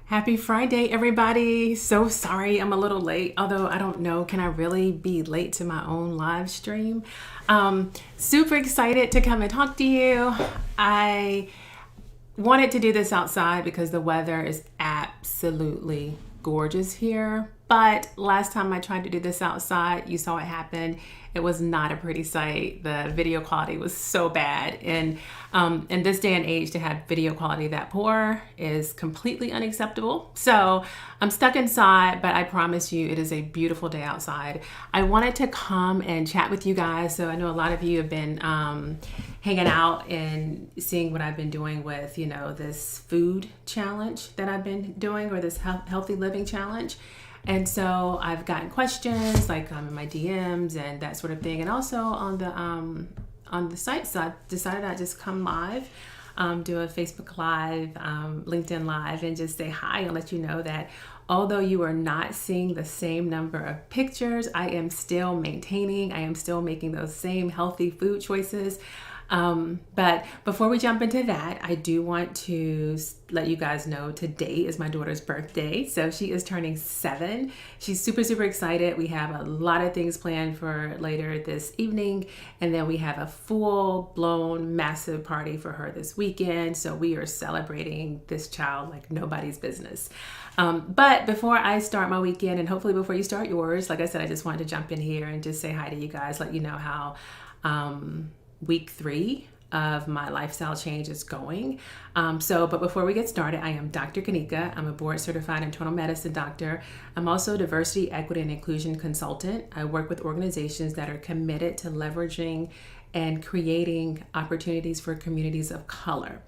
Happy Friday, everybody. So sorry I'm a little late, although I don't know, can I really be late to my own live stream? Super excited to come and talk to you. I wanted to do this outside because the weather is absolutely gorgeous here. But last time I tried to do this outside, you saw what happened. It was not a pretty sight. The video quality was so bad. And in this day and age, to have video quality that poor is completely unacceptable. So I'm stuck inside, but I promise you it is a beautiful day outside. I wanted to come and chat with you guys. So I know a lot of you have been hanging out and seeing what I've been doing with, this food challenge that I've been doing, or this healthy living challenge. And so I've gotten questions like in my DMs and that sort of thing, and also on the site. So I decided I'd just come live, do a Facebook Live, LinkedIn Live, and just say hi and let you know that although you are not seeing the same number of pictures, I am still making those same healthy food choices. But before we jump into that, I do want to let you guys know today is my daughter's birthday. So she is turning 7. She's super, super excited. We have a lot of things planned for later this evening. And then we have a full blown massive party for her this weekend. So we are celebrating this child like nobody's business. But before I start my weekend, and hopefully before you start yours, like I said, I just wanted to jump in here and just say hi to you guys, let you know how, week 3 of my lifestyle change is going. But before we get started, I am Dr. Kanika. I'm a board certified internal medicine doctor. I'm also a diversity, equity, and inclusion consultant. I work with organizations that are committed to leveraging and creating opportunities for communities of color.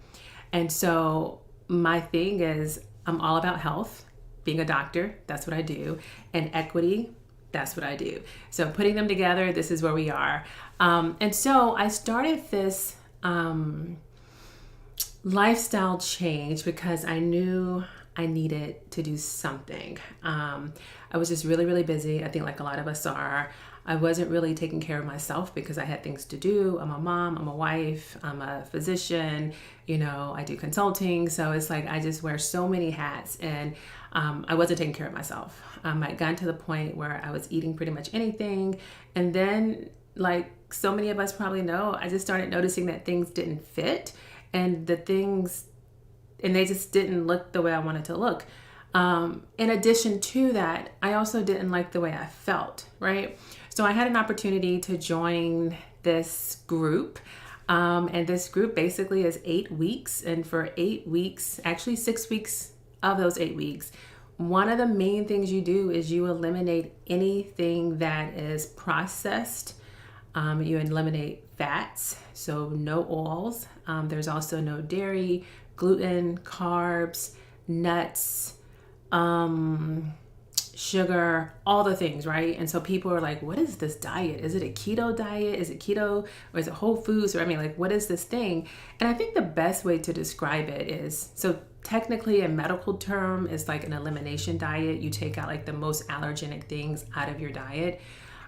And so my thing is I'm all about health, being a doctor, that's what I do, and equity, that's what I do. So putting them together, this is where we are. And so I started this lifestyle change because I knew I needed to do something. I was just really, really busy. I think like a lot of us are. I wasn't really taking care of myself because I had things to do. I'm a mom, I'm a wife, I'm a physician, I do consulting. So it's like I just wear so many hats, and I wasn't taking care of myself. I got to the point where I was eating pretty much anything. And then, like so many of us probably know, I just started noticing that things didn't fit, and they just didn't look the way I wanted to look. In addition to that, I also didn't like the way I felt, right? So I had an opportunity to join this group. And this group basically is 8 weeks. And for 8 weeks, actually 6 weeks of those 8 weeks, one of the main things you do is you eliminate anything that is processed. You eliminate fats, so no oils. There's also no dairy, gluten, carbs, nuts, sugar, all the things, right? And so people are like, what is this diet? Is it a keto diet? Is it keto, or is it whole foods? Or what is this thing? And I think the best way to describe it is, so technically a medical term is like an elimination diet. You take out like the most allergenic things out of your diet,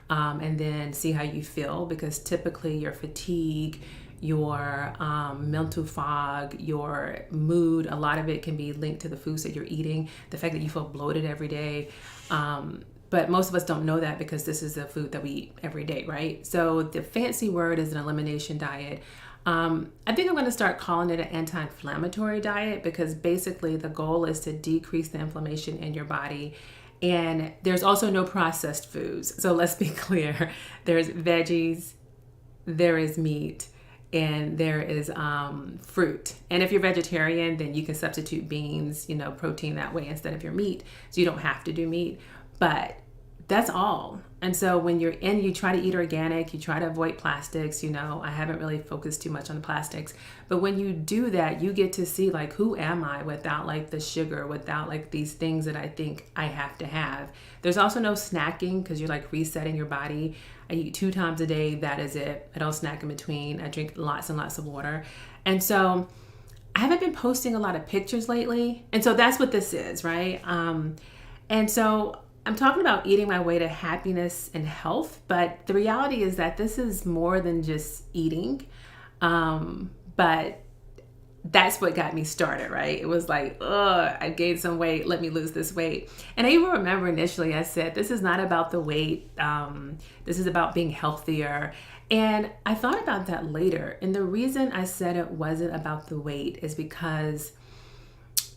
and then see how you feel, because typically your fatigue, your mental fog, your mood, a lot of it can be linked to the foods that you're eating, the fact that you feel bloated every day. But most of us don't know that because this is the food that we eat every day, right? So the fancy word is an elimination diet. I think I'm going to start calling it an anti-inflammatory diet, because basically the goal is to decrease the inflammation in your body. And there's also no processed foods. So let's be clear. There's veggies, there is meat, and there is fruit. And if you're vegetarian, then you can substitute beans, protein that way instead of your meat. So you don't have to do meat, but that's all. And so when you try to eat organic, you try to avoid plastics, I haven't really focused too much on the plastics, but when you do that, you get to see like, who am I without like the sugar, without like these things that I think I have to have. There's also no snacking, because you're like resetting your body. I eat 2 times a day. That is it. I don't snack in between. I drink lots and lots of water. And so I haven't been posting a lot of pictures lately. And so that's what this is, right? And so I'm talking about eating my way to happiness and health, but the reality is that this is more than just eating. But that's what got me started, right? It was like, ugh, I gained some weight. Let me lose this weight. And I even remember initially I said, this is not about the weight. This is about being healthier. And I thought about that later. And the reason I said it wasn't about the weight is because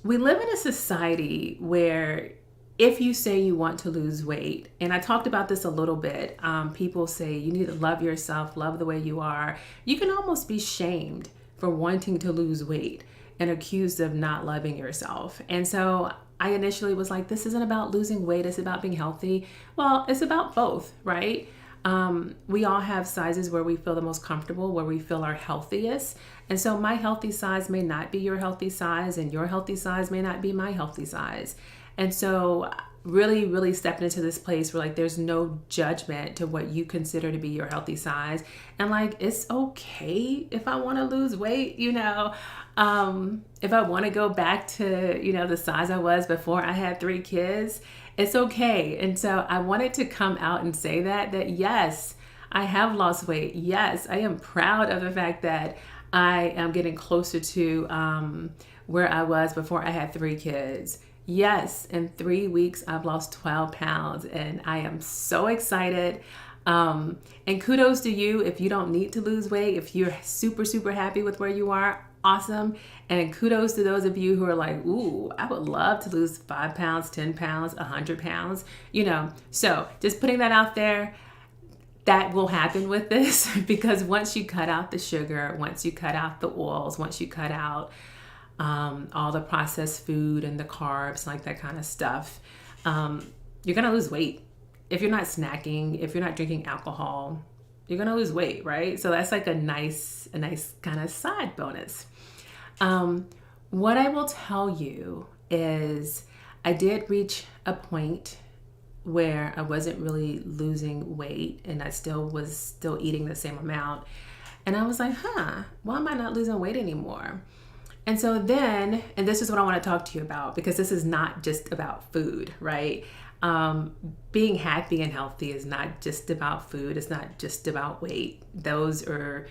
we live in a society where if you say you want to lose weight, and I talked about this a little bit, people say you need to love yourself, love the way you are. You can almost be shamed for wanting to lose weight and accused of not loving yourself. And so I initially was like, this isn't about losing weight, it's about being healthy. Well, it's about both, right? We all have sizes where we feel the most comfortable, where we feel our healthiest. And so my healthy size may not be your healthy size, and your healthy size may not be my healthy size. And so really, really stepping into this place where like there's no judgment to what you consider to be your healthy size. And like, it's okay if I want to lose weight, if I want to go back to, the size I was before I had 3 kids, it's okay. And so I wanted to come out and say that yes, I have lost weight. Yes, I am proud of the fact that I am getting closer to where I was before I had 3 kids. Yes, in 3 weeks, I've lost 12 pounds and I am so excited. And kudos to you if you don't need to lose weight, if you're super, super happy with where you are, awesome. And kudos to those of you who are like, ooh, I would love to lose 5 pounds, 10 pounds, 100 pounds, So just putting that out there, that will happen with this because once you cut out the sugar, once you cut out the oils, once you cut out all the processed food and the carbs, like that kind of stuff, you're gonna lose weight. If you're not snacking, if you're not drinking alcohol, you're gonna lose weight, right? So that's like a nice kind of side bonus. What I will tell you is I did reach a point where I wasn't really losing weight and I was still eating the same amount. And I was like, why am I not losing weight anymore? And so then, and this is what I want to talk to you about, because this is not just about food, right? Being happy and healthy is not just about food. It's not just about weight. Those are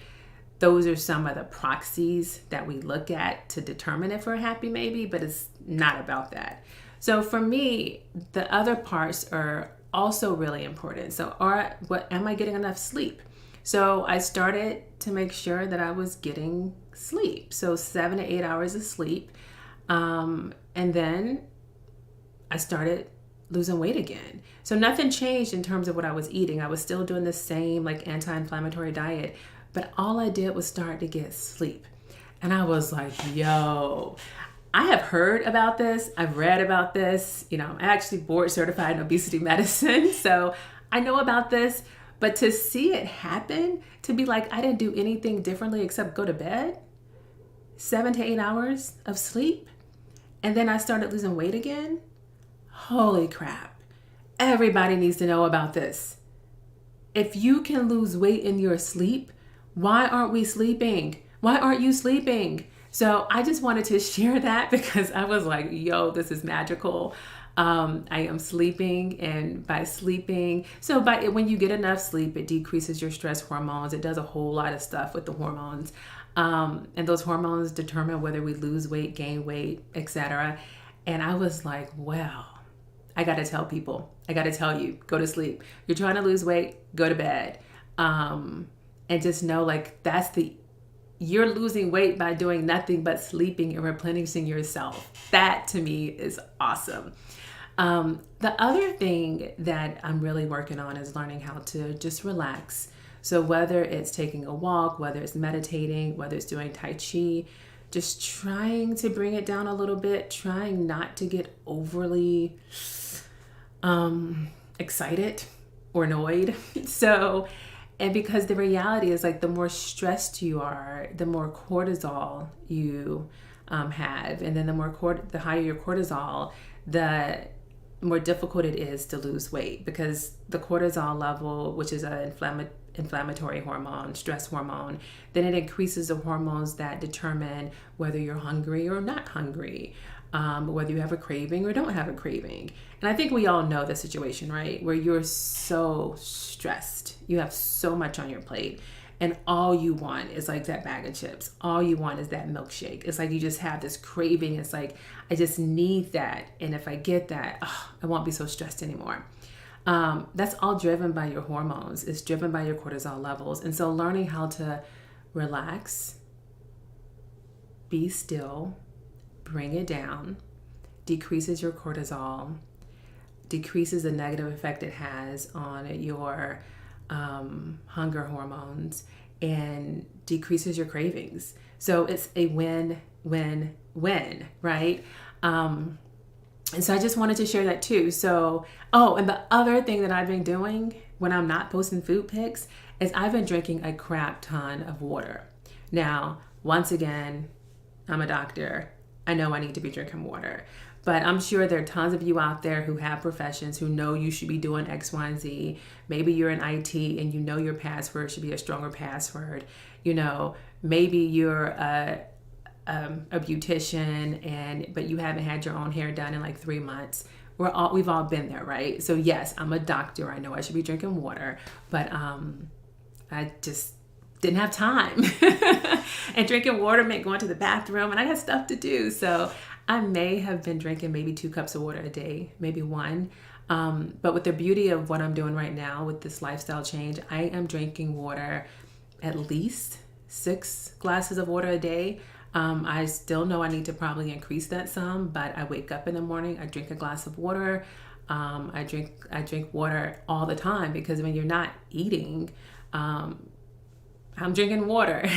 some of the proxies that we look at to determine if we're happy maybe, but it's not about that. So for me, the other parts are also really important. So am I getting enough sleep? So I started to make sure that I was getting sleep. So 7 to 8 hours of sleep. And then I started losing weight again. So nothing changed in terms of what I was eating. I was still doing the same like anti-inflammatory diet, but all I did was start to get sleep. And I was like, yo, I have heard about this. I've read about this. I'm actually board certified in obesity medicine. So I know about this. But to see it happen, to be like, I didn't do anything differently except go to bed, 7 to 8 hours of sleep, and then I started losing weight again. Holy crap. Everybody needs to know about this. If you can lose weight in your sleep, why aren't we sleeping? Why aren't you sleeping? So I just wanted to share that because I was like, yo, this is magical. I am sleeping, and by sleeping, when you get enough sleep, it decreases your stress hormones. It does a whole lot of stuff with the hormones. And those hormones determine whether we lose weight, gain weight, etc. And I was like, well, I got to tell people, I got to tell you, go to sleep. You're trying to lose weight, go to bed. And just know like you're losing weight by doing nothing but sleeping and replenishing yourself. That to me is awesome. The other thing that I'm really working on is learning how to just relax. So whether it's taking a walk, whether it's meditating, whether it's doing Tai Chi, just trying to bring it down a little bit, trying not to get overly excited or annoyed. And because the reality is like the more stressed you are, the more cortisol you have. And then the higher your cortisol, the more difficult it is to lose weight, because the cortisol level, which is an inflammatory hormone, stress hormone, then it increases the hormones that determine whether you're hungry or not hungry, whether you have a craving or don't have a craving. And I think we all know the situation, right? Where you're so stressed, you have so much on your plate, and all you want is like that bag of chips. All you want is that milkshake. It's like you just have this craving. It's like, I just need that. And if I get that, I won't be so stressed anymore. That's all driven by your hormones. It's driven by your cortisol levels. And so learning how to relax, be still, bring it down, decreases your cortisol, decreases the negative effect it has on your hunger hormones, and decreases your cravings. So it's a win, win, win, right? And so I just wanted to share that too. So, and the other thing that I've been doing when I'm not posting food pics is I've been drinking a crap ton of water. Now, once again, I'm a doctor. I know I need to be drinking water. But I'm sure there are tons of you out there who have professions who know you should be doing X, Y, and Z. Maybe you're in IT and you know your password should be a stronger password. Maybe you're a beautician but you haven't had your own hair done in like 3 months. We've all been there, right? So yes, I'm a doctor. I know I should be drinking water, but I just didn't have time. And drinking water meant going to the bathroom, and I got stuff to do. So I may have been drinking maybe 2 cups of water a day, maybe 1. But with the beauty of what I'm doing right now with this lifestyle change, I am drinking water, at least 6 glasses of water a day. I still know I need to probably increase that some, but I wake up in the morning, I drink a glass of water. I drink water all the time, because when you're not eating, I'm drinking water.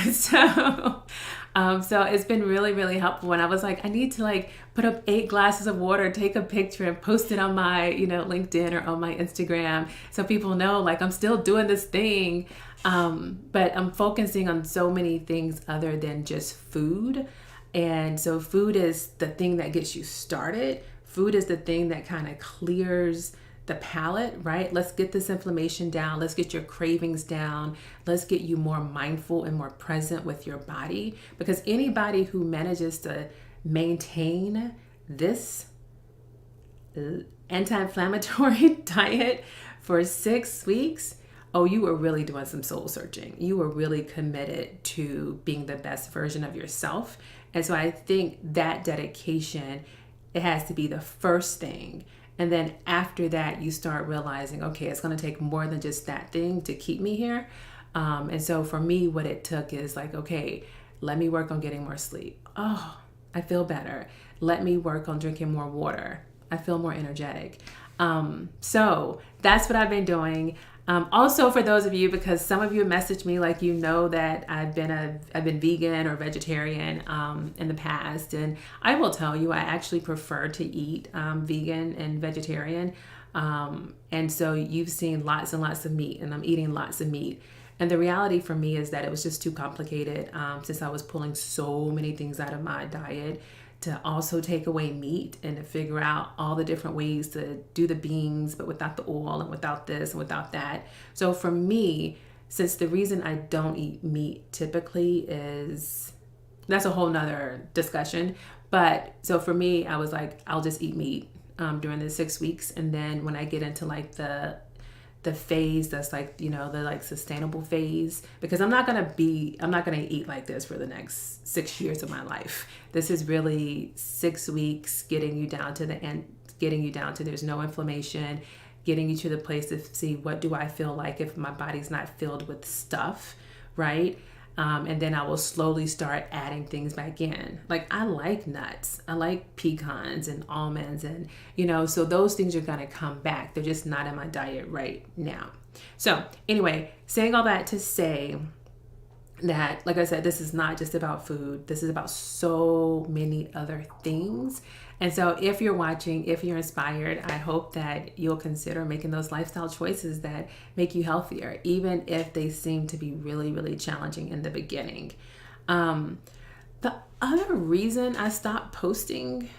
So it's been really, really helpful. And I was like, I need to put up 8 glasses of water, take a picture and post it on my, LinkedIn or on my Instagram, so people know I'm still doing this thing. But I'm focusing on so many things other than just food. And so food is the thing that gets you started. Food is the thing that kind of clears the palate, right? Let's get this inflammation down. Let's get your cravings down. Let's get you more mindful and more present with your body. Because anybody who manages to maintain this anti-inflammatory diet for 6 weeks, you were really doing some soul searching. You were really committed to being the best version of yourself. And so I think that dedication, it has to be the first thing. And then after that, you start realizing, okay, it's going to take more than just that thing to keep me here. And so for me, what it took is okay, let me work on getting more sleep. Oh, I feel better. Let me work on drinking more water. I feel more energetic. So that's what I've been doing. Also, for those of you, because some of you messaged me that I've been vegan or vegetarian in the past, and I will tell you I actually prefer to eat vegan and vegetarian, and so you've seen lots and lots of meat, and I'm eating lots of meat. And the reality for me is that it was just too complicated since I was pulling so many things out of my diet to also take away meat and to figure out all the different ways to do the beans, but without the oil and without this and without that. So for me, since the reason I don't eat meat typically is, that's a whole nother discussion. But so for me, I was like, I'll just eat meat during the 6 weeks. And then when I get into the phase that's the sustainable phase, because I'm not gonna eat like this for the next 6 years of my life. This is really 6 weeks, getting you down to the end, getting you down to there's no inflammation, getting you to the place to see what do I feel like if my body's not filled with stuff, right? And then I will slowly start adding things back in. I like nuts. I like pecans and almonds, and so those things are gonna come back. They're just not in my diet right now. So anyway, saying all that to say that, like I said, this is not just about food. This is about so many other things. And so if you're watching, if you're inspired, I hope that you'll consider making those lifestyle choices that make you healthier, even if they seem to be really, really challenging in the beginning. The other reason I stopped posting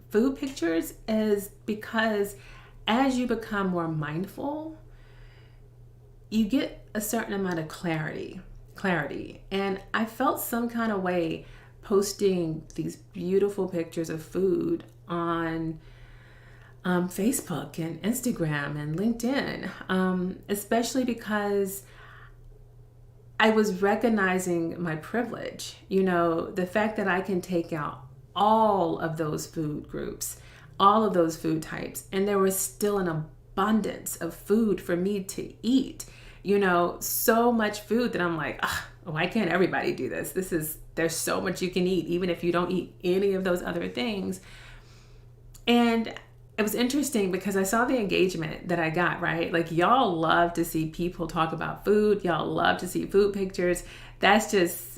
food pictures is because as you become more mindful, you get a certain amount of clarity. And I felt some kind of way posting these beautiful pictures of food on Facebook and Instagram and LinkedIn, especially because I was recognizing my privilege, the fact that I can take out all of those food groups, all of those food types, and there was still an abundance of food for me to eat. So much food that I'm like, why can't everybody do this? There's so much you can eat, even if you don't eat any of those other things. And it was interesting because I saw the engagement that I got, right? Like, y'all love to see people talk about food. Y'all love to see food pictures.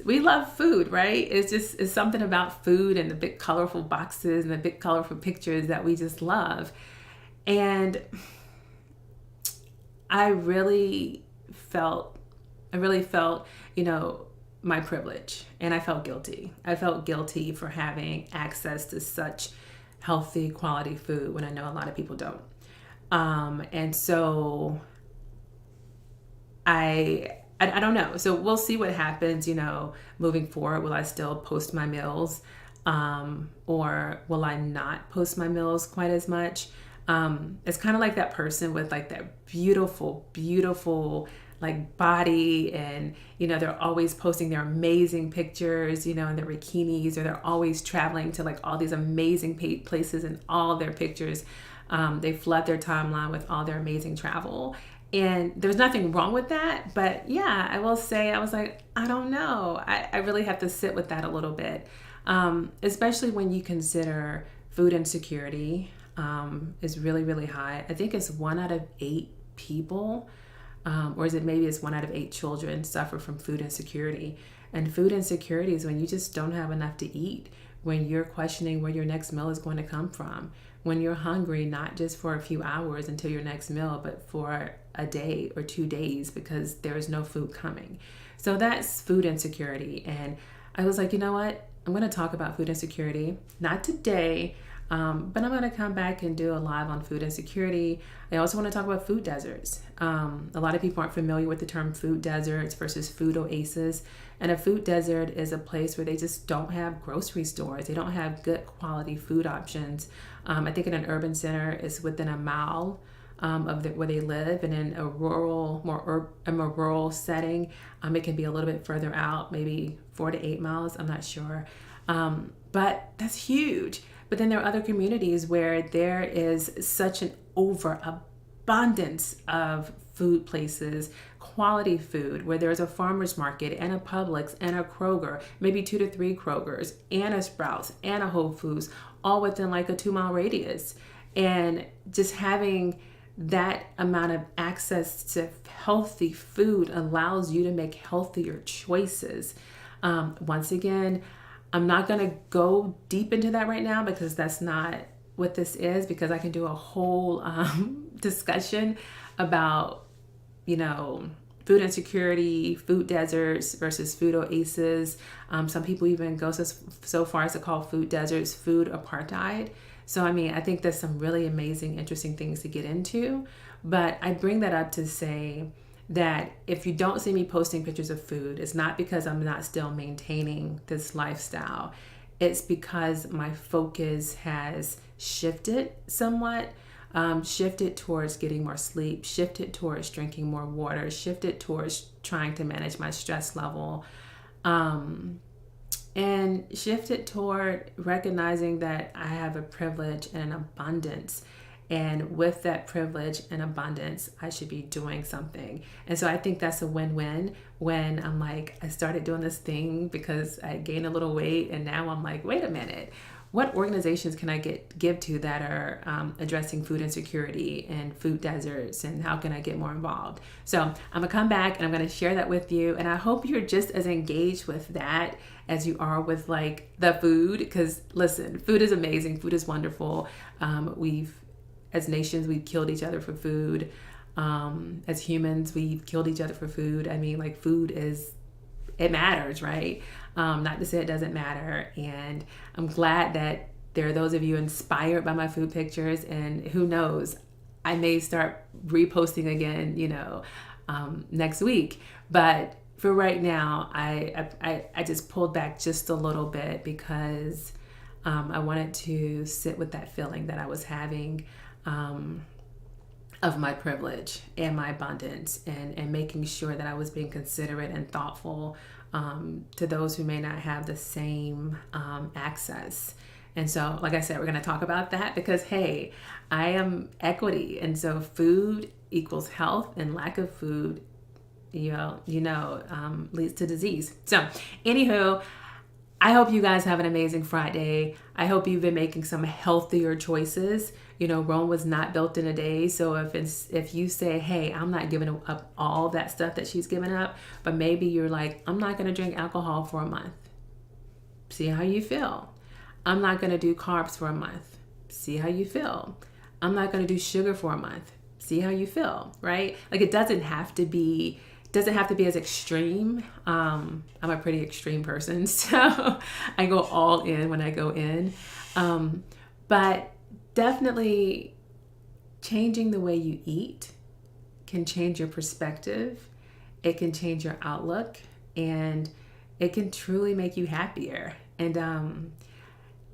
We love food, right? It's something about food and the big colorful boxes and the big colorful pictures that we just love. And I really felt, my privilege, and I felt guilty. I felt guilty for having access to such healthy, quality food when I know a lot of people don't. And so I don't know. So we'll see what happens, moving forward. Will I still post my meals? Or will I not post my meals quite as much? It's kind of like that person with like that beautiful like body, and they're always posting their amazing pictures, in their bikinis, or they're always traveling to like all these amazing places in all their pictures. They flood their timeline with all their amazing travel, and there's nothing wrong with that. But yeah, I will say, I was like, I don't know. I really have to sit with that a little bit, especially when you consider food insecurity is really, really high. I think it's 1 out of 8 people, or is it maybe it's 1 out of 8 children suffer from food insecurity. And food insecurity is when you just don't have enough to eat, when you're questioning where your next meal is going to come from, when you're hungry, not just for a few hours until your next meal, but for a day or 2 days because there is no food coming. So that's food insecurity. And I was like, you know what? I'm going to talk about food insecurity, not today, but I'm going to come back and do a live on food insecurity. I also want to talk about food deserts. A lot of people aren't familiar with the term food deserts versus food oasis. And a food desert is a place where they just don't have grocery stores. They don't have good quality food options. I think in an urban center, it's within a mile of where they live. And in a rural, more rural setting, it can be a little bit further out, maybe 4 to 8 miles. I'm not sure. But that's huge. But then there are other communities where there is such an overabundance of food places, quality food, where there's a farmer's market and a Publix and a Kroger, maybe 2 to 3 Krogers and a Sprouts and a Whole Foods, all within like a 2-mile radius. And just having that amount of access to healthy food allows you to make healthier choices. Once again, I'm not going to go deep into that right now because that's not what this is, because I can do a whole discussion about, food insecurity, food deserts versus food oases. Some people even go so far as to call food deserts food apartheid. So, I think there's some really amazing, interesting things to get into. But I bring that up to say that if you don't see me posting pictures of food, it's not because I'm not still maintaining this lifestyle. It's because my focus has shifted somewhat, shifted towards getting more sleep, shifted towards drinking more water, shifted towards trying to manage my stress level, and shifted toward recognizing that I have a privilege and an abundance. And with that privilege and abundance, I should be doing something. And so I think that's a win-win when I'm like, I started doing this thing because I gained a little weight. And now I'm like, wait a minute, what organizations can I give to that are addressing food insecurity and food deserts, and how can I get more involved? So I'm gonna come back and I'm gonna share that with you. And I hope you're just as engaged with that as you are with like the food, because listen, food is amazing. Food is wonderful. As nations, we've killed each other for food. As humans, we've killed each other for food. Food it matters, right? Not to say it doesn't matter. And I'm glad that there are those of you inspired by my food pictures. And who knows, I may start reposting again, next week. But for right now, I just pulled back just a little bit because I wanted to sit with that feeling that I was having of my privilege and my abundance, and making sure that I was being considerate and thoughtful to those who may not have the same access. And so, like I said, we're going to talk about that because, hey, I am equity. And so food equals health, and lack of food, leads to disease. So anywho, I hope you guys have an amazing Friday. I hope you've been making some healthier choices. Rome was not built in a day. So if you say, hey, I'm not giving up all that stuff that she's given up, but maybe you're like, I'm not going to drink alcohol for a month. See how you feel. I'm not going to do carbs for a month. See how you feel. I'm not going to do sugar for a month. See how you feel, right? Like it doesn't have to be as extreme. I'm a pretty extreme person, so I go all in when I go in. But definitely changing the way you eat can change your perspective. It can change your outlook, and it can truly make you happier.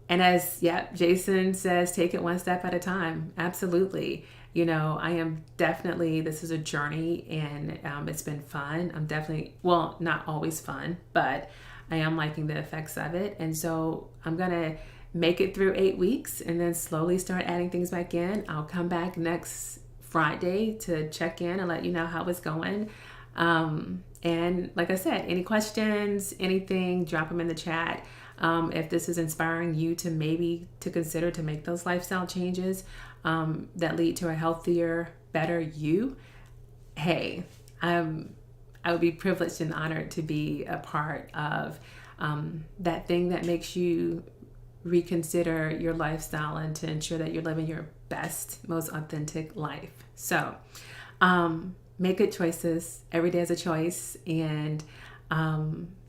And as Jason says, take it one step at a time. Absolutely. I am definitely, this is a journey, and it's been fun. I'm definitely, well, not always fun, but I am liking the effects of it. And so I'm going to make it through 8 weeks and then slowly start adding things back in. I'll come back next Friday to check in and let you know how it's going. And like I said, any questions, anything, drop them in the chat. If this is inspiring you to maybe to consider to make those lifestyle changes that lead to a healthier, better you, hey, I would be privileged and honored to be a part of that thing that makes you reconsider your lifestyle and to ensure that you're living your best, most authentic life. So make good choices. Every day is a choice. And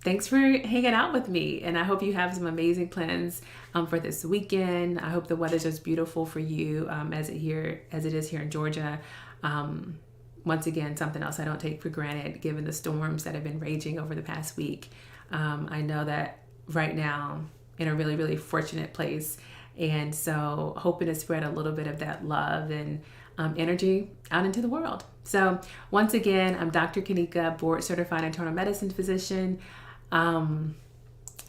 thanks for hanging out with me. And I hope you have some amazing plans for this weekend. I hope the weather's just beautiful for you as it is here in Georgia. Once again, something else I don't take for granted given the storms that have been raging over the past week. I know that right now in a really, really fortunate place. And so hoping to spread a little bit of that love and energy out into the world. So once again, I'm Dr. Kanika, board certified internal medicine physician,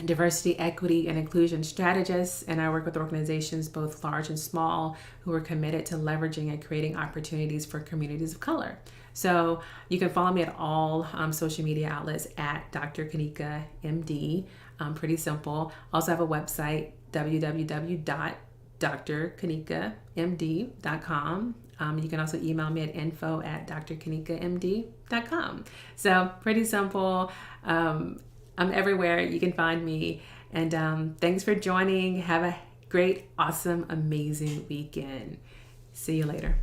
diversity, equity, and inclusion strategist. And I work with organizations, both large and small, who are committed to leveraging and creating opportunities for communities of color. So you can follow me at all social media outlets at Dr. Kanika MD. Pretty simple. Also have a website, www.drkanikamd.com. You can also email me at info@drkanikamd.com. So pretty simple. I'm everywhere. You can find me. And thanks for joining. Have a great, awesome, amazing weekend. See you later.